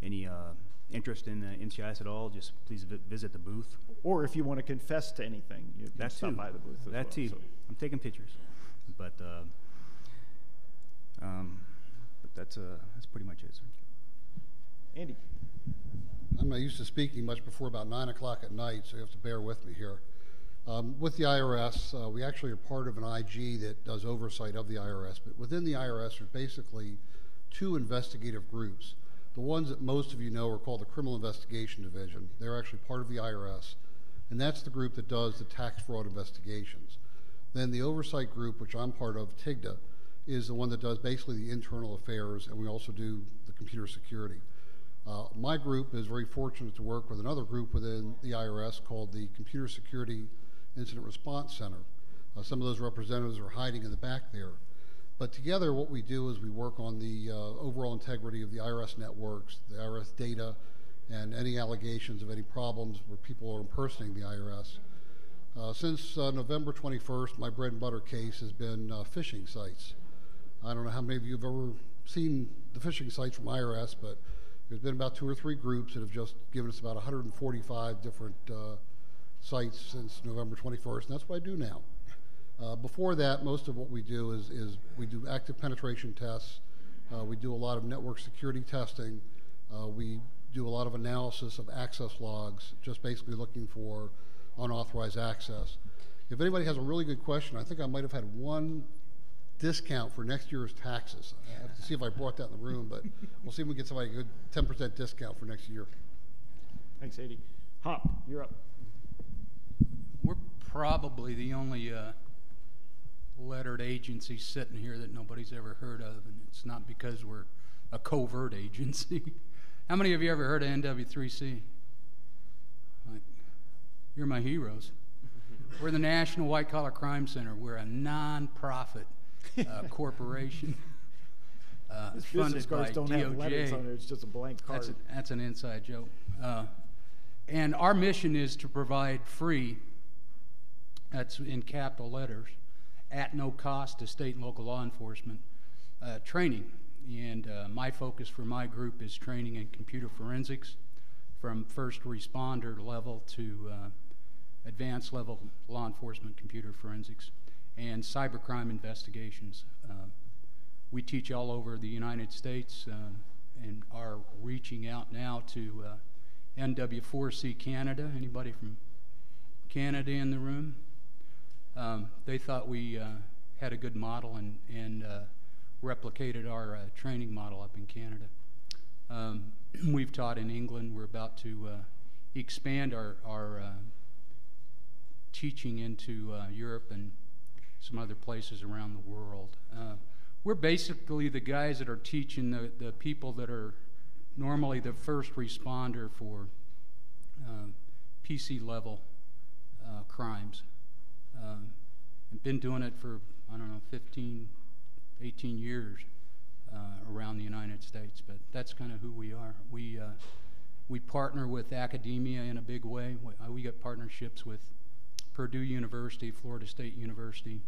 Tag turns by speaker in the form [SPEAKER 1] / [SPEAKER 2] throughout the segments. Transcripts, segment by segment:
[SPEAKER 1] any interest in NCIS at all, just please visit the booth.
[SPEAKER 2] Or if you want to confess to anything, you can stop by the booth as well.
[SPEAKER 1] That too.
[SPEAKER 2] So.
[SPEAKER 1] I'm taking pictures, but that's pretty much it, sir.
[SPEAKER 2] Andy.
[SPEAKER 3] I'm not used to speaking much before about 9 o'clock at night, so you have to bear with me here. With the IRS, we actually are part of an IG that does oversight of the IRS, but within the IRS are basically two investigative groups. The ones that most of you know are called the Criminal Investigation Division. They're actually part of the IRS, and that's the group that does the tax fraud investigations. Then the oversight group, which I'm part of, TIGDA, is the one that does basically the internal affairs, and we also do the computer security. My group is very fortunate to work with another group within the IRS called the Computer Security Incident Response Center. Some of those representatives are hiding in the back there. But together what we do is we work on the overall integrity of the IRS networks, the IRS data, and any allegations of any problems where people are impersonating the IRS. Since November 21st, my bread and butter case has been phishing sites. I don't know how many of you have ever seen the phishing sites from IRS, but there's been about 2 or 3 groups that have just given us about 145 different sites since November 21st, and that's what I do now. Before that, most of what we do is we do active penetration tests. We do a lot of network security testing. We do a lot of analysis of access logs, just basically looking for unauthorized access. If anybody has a really good question, I think I might have had one discount for next year's taxes. I have to see if I brought that in the room, but we'll see if we can get somebody a good 10% discount for next year.
[SPEAKER 2] Thanks, Andy. Hop, you're up.
[SPEAKER 4] We're probably the only lettered agency sitting here that nobody's ever heard of, and it's not because we're a covert agency. How many of you ever heard of NW3C? Like, you're my heroes. We're the National White Collar Crime Center. We're a non-profit corporation funded by
[SPEAKER 2] don't
[SPEAKER 4] DOJ.
[SPEAKER 2] have letters on it. It's just a blank card.
[SPEAKER 4] That's an inside joke. And our mission is to provide free, that's in capital letters, at no cost to state and local law enforcement training. And my focus for my group is training in computer forensics from first responder level to advanced level law enforcement computer forensics and cybercrime investigations. We teach all over the United States and are reaching out now to NW4C Canada. Anybody from Canada in the room? They thought we had a good model and replicated our training model up in Canada. We've taught in England. We're about to expand our teaching into Europe and some other places around the world. We're basically the guys that are teaching the people that are normally the first responder for PC level crimes. I've been doing it for, I don't know, 15, 18 years around the United States, but that's kind of who we are. We partner with academia in a big way. We got partnerships with Purdue University, Florida State University,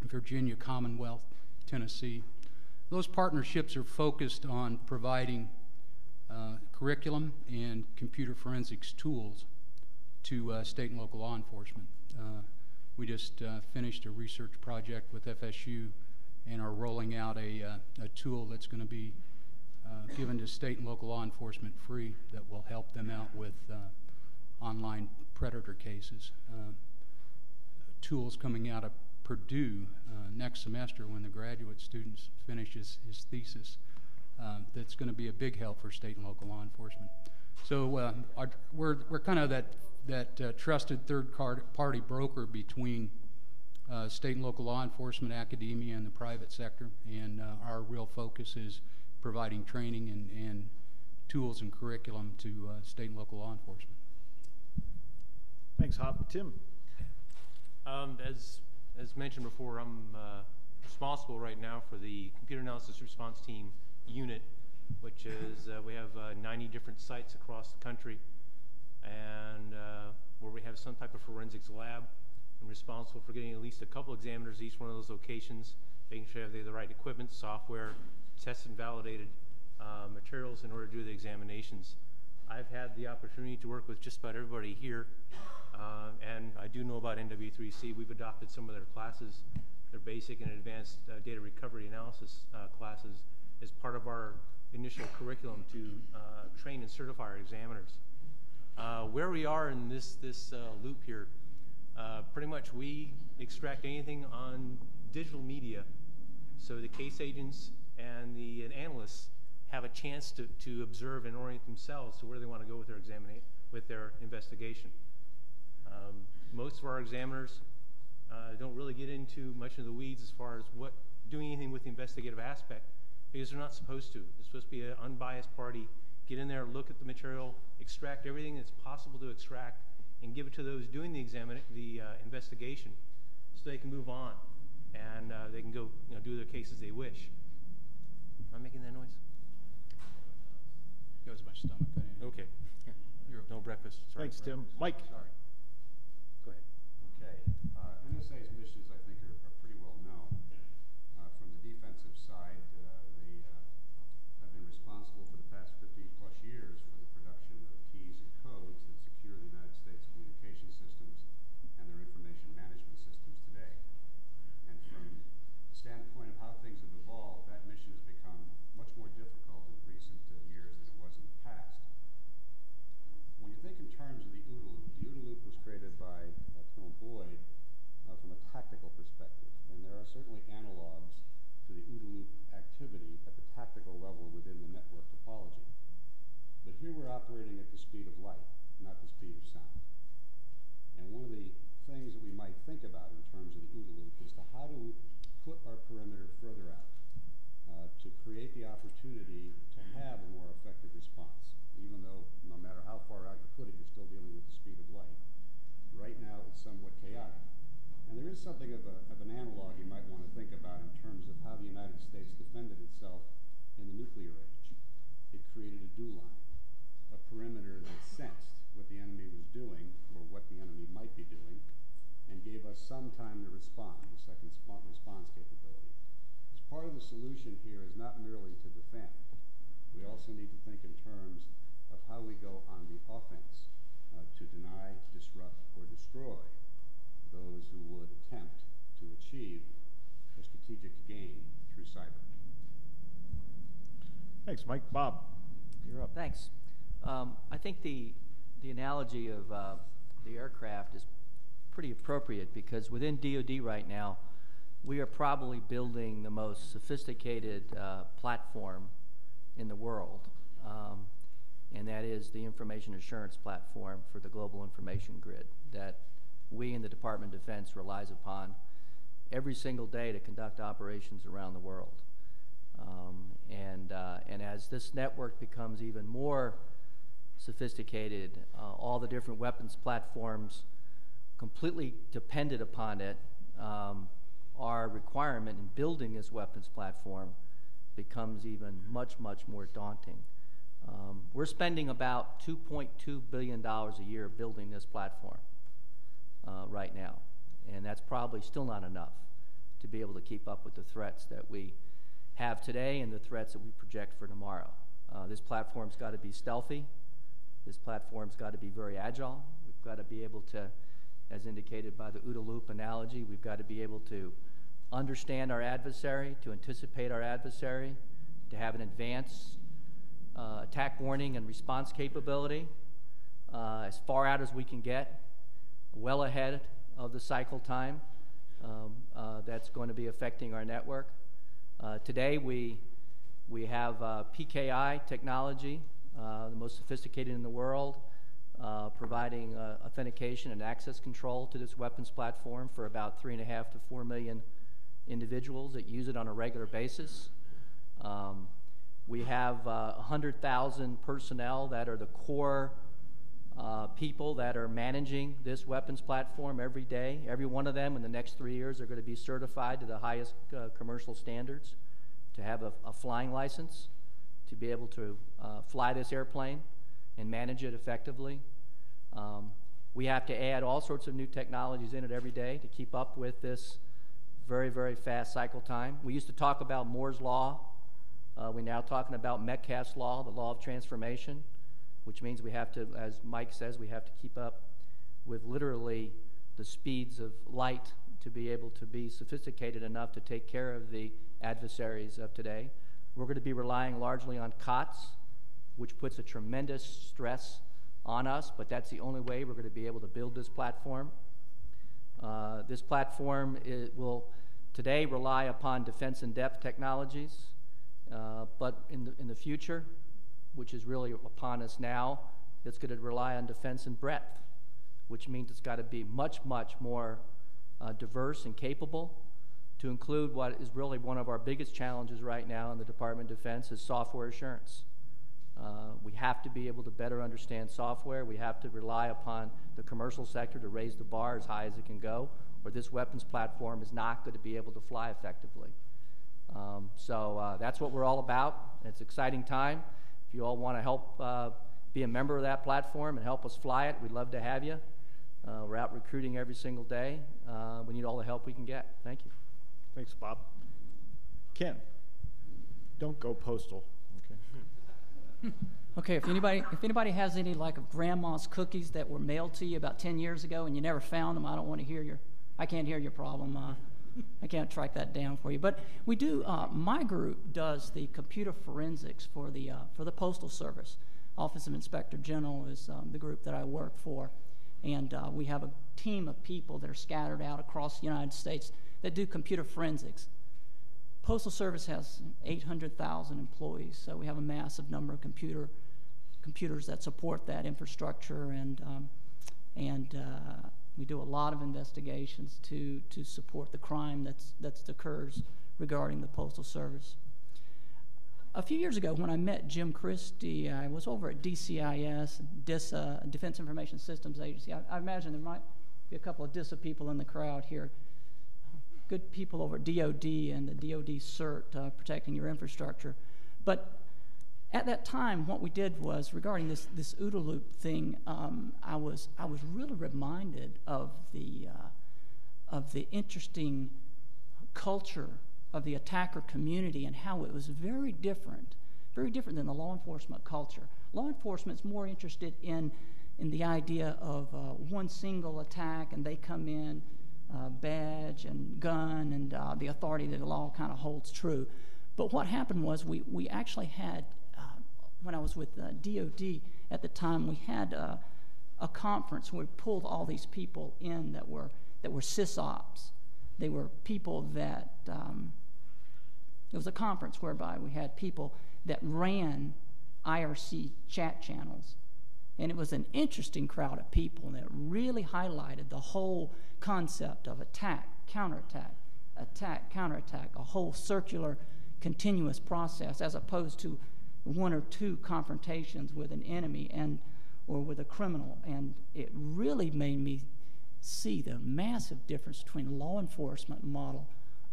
[SPEAKER 4] Virginia Commonwealth, Tennessee. Those partnerships are focused on providing curriculum and computer forensics tools to state and local law enforcement. We just finished a research project with FSU and are rolling out a tool that's going to be given to state and local law enforcement free that will help them out with online predator cases. Tools coming out of Purdue next semester when the graduate student finishes his thesis. That's going to be a big help for state and local law enforcement. So we're kind of that trusted third-party broker between state and local law enforcement, academia, and the private sector. And our real focus is providing training and tools and curriculum to state and local law enforcement.
[SPEAKER 2] Thanks, Hop. Tim.
[SPEAKER 5] As mentioned before, I'm responsible right now for the Computer Analysis Response Team unit, which is we have 90 different sites across the country, and where we have some type of forensics lab. I'm responsible for getting at least a couple examiners at each one of those locations, making sure they have the right equipment, software, tested and validated, materials in order to do the examinations. I've had the opportunity to work with just about everybody here, and I do know about NW3C. We've adopted some of their classes, their basic and advanced data recovery analysis classes, as part of our initial curriculum to train and certify our examiners. Where we are in this loop here, pretty much we extract anything on digital media, so the case agents and the analysts have a chance to observe and orient themselves to where they want to go with their investigation. Most of our examiners don't really get into much of the weeds as far as doing anything with the investigative aspect, because they're not supposed to. They're supposed to be an unbiased party, get in there, look at the material, extract everything that's possible to extract, and give it to those doing the investigation, so they can move on and they can go do their cases they wish. Am I making that noise?
[SPEAKER 4] It was my stomach.
[SPEAKER 5] Okay.
[SPEAKER 4] You're
[SPEAKER 5] No breakfast. Sorry.
[SPEAKER 2] Thanks, Tim. Mike.
[SPEAKER 4] Sorry.
[SPEAKER 5] Go ahead.
[SPEAKER 6] Okay. NSA's missions, I think, are pretty well known. From the defensive side, they have been responsible for the past 50-plus years for the production of keys and codes that secure the United States communication systems and their information management systems today. And from the standpoint of how things have evolved, that mission has become much more difficult in recent years than it was in the past. When you think in terms of the OODA loop was created by Colonel Boyd from a tactical perspective, and there are certainly analogs to the OODA loop activity at the tactical level within the network topology. But here we're operating at the speed of light, not the speed of sound. And one of the things that we might think about in terms of the OODA loop is to how do we put our perimeter further out to create the opportunity to have a more effective response, even though no matter how far out you put it, you're still dealing with the speed of light. Right now, it's somewhat chaotic. And there is something of an analog you might want to think about in terms of how the United States defended itself in the nuclear age. It created a dew line, a perimeter that sensed what the enemy was doing or what the enemy might be doing, and gave us some time to respond, the second response capability. As part of the solution here is not merely to defend. We also need to think in terms of how we go on the offense to deny, disrupt, or destroy those who would attempt to achieve a strategic gain through cyber.
[SPEAKER 2] Thanks, Mike. Bob, you're up.
[SPEAKER 7] Thanks. I think the analogy of the aircraft is pretty appropriate, because within DoD right now, we are probably building the most sophisticated platform in the world, and that is the information assurance platform for the global information grid that we in the Department of Defense relies upon every single day to conduct operations around the world. And as this network becomes even more sophisticated, all the different weapons platforms completely dependent upon it, our requirement in building this weapons platform becomes even much, much more daunting. We're spending about $2.2 billion a year building this platform right now, and that's probably still not enough to be able to keep up with the threats that we have today and the threats that we project for tomorrow. This platform's got to be stealthy. This platform's got to be very agile. We've got to be able to, as indicated by the OODA loop analogy, we've got to be able to understand our adversary, to anticipate our adversary, to have an advanced attack warning and response capability as far out as we can get, well ahead of the cycle time that's going to be affecting our network. Today we have PKI technology, the most sophisticated in the world, providing authentication and access control to this weapons platform for about 3.5 to 4 million individuals that use it on a regular basis. We have 100,000 personnel that are the core people that are managing this weapons platform every day. Every one of them in the next 3 years are going to be certified to the highest commercial standards to have a flying license, to be able to fly this airplane and manage it effectively. We have to add all sorts of new technologies in it every day to keep up with this very, very fast cycle time. We used to talk about Moore's Law We're now talking about Metcalfe's law, the law of transformation, which means we have to, as Mike says, we have to keep up with literally the speeds of light to be able to be sophisticated enough to take care of the adversaries of today. We're going to be relying largely on COTS, which puts a tremendous stress on us, but that's the only way we're going to be able to build this platform. This platform will today rely upon defense in depth technologies, but in the future, which is really upon us now, it's going to rely on defense in breadth, which means it's got to be much, much more diverse and capable, to include what is really one of our biggest challenges right now in the Department of Defense is software assurance. We have to be able to better understand software. We have to rely upon the commercial sector to raise the bar as high as it can go, or this weapons platform is not going to be able to fly effectively. So that's what we're all about. It's an exciting time. If you all want to help be a member of that platform and help us fly it, we'd love to have you. We're out recruiting every single day. We need all the help we can get. Thank you.
[SPEAKER 2] Thanks, Bob. Ken, don't go postal. Okay.
[SPEAKER 8] Okay, if anybody has any like of grandma's cookies that were mailed to you about 10 years ago and you never found them, I can't hear your problem. I can't track that down for you. But we do, my group does the computer forensics for the Postal Service. Office of Inspector General is the group that I work for. And we have a team of people that are scattered out across the United States that do computer forensics. Postal Service has 800,000 employees, so we have a massive number of computers that support that infrastructure, and we do a lot of investigations to support the crime that occurs regarding the Postal Service. A few years ago, when I met Jim Christie, I was over at DCIS, DISA, Defense Information Systems Agency. I imagine there might be a couple of DISA people in the crowd here. Good people over at DOD and the DOD CERT, protecting your infrastructure. But at that time, what we did was, regarding this OODA loop thing, I was really reminded of the interesting culture of the attacker community and how it was very different than the law enforcement culture. Law enforcement's more interested in the idea of one single attack, and they come in, badge and gun, and the authority that the law kind of holds true. But what happened was we actually had, when I was with DOD at the time, we had a conference where we pulled all these people in that were sysops. They were people that, it was a conference whereby we had people that ran IRC chat channels. And it was an interesting crowd of people, and it really highlighted the whole concept of attack, counterattack, attack, counterattack, a whole circular, continuous process, as opposed to one or two confrontations with an enemy or with a criminal. And it really made me see the massive difference between the law enforcement model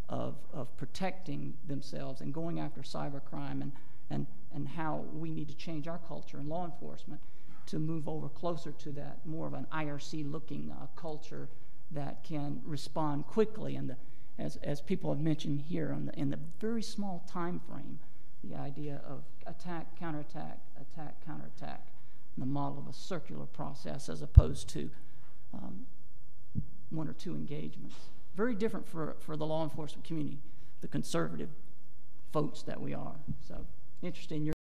[SPEAKER 8] of protecting themselves and going after cybercrime, and how we need to change our culture in law enforcement to move over closer to that more of an IRC-looking culture that can respond quickly. And as people have mentioned here, in the very small time frame, the idea of attack, counterattack, attack, counterattack, and the model of a circular process as opposed to one or two engagements. Very different for the law enforcement community, the conservative folks that we are. So interesting.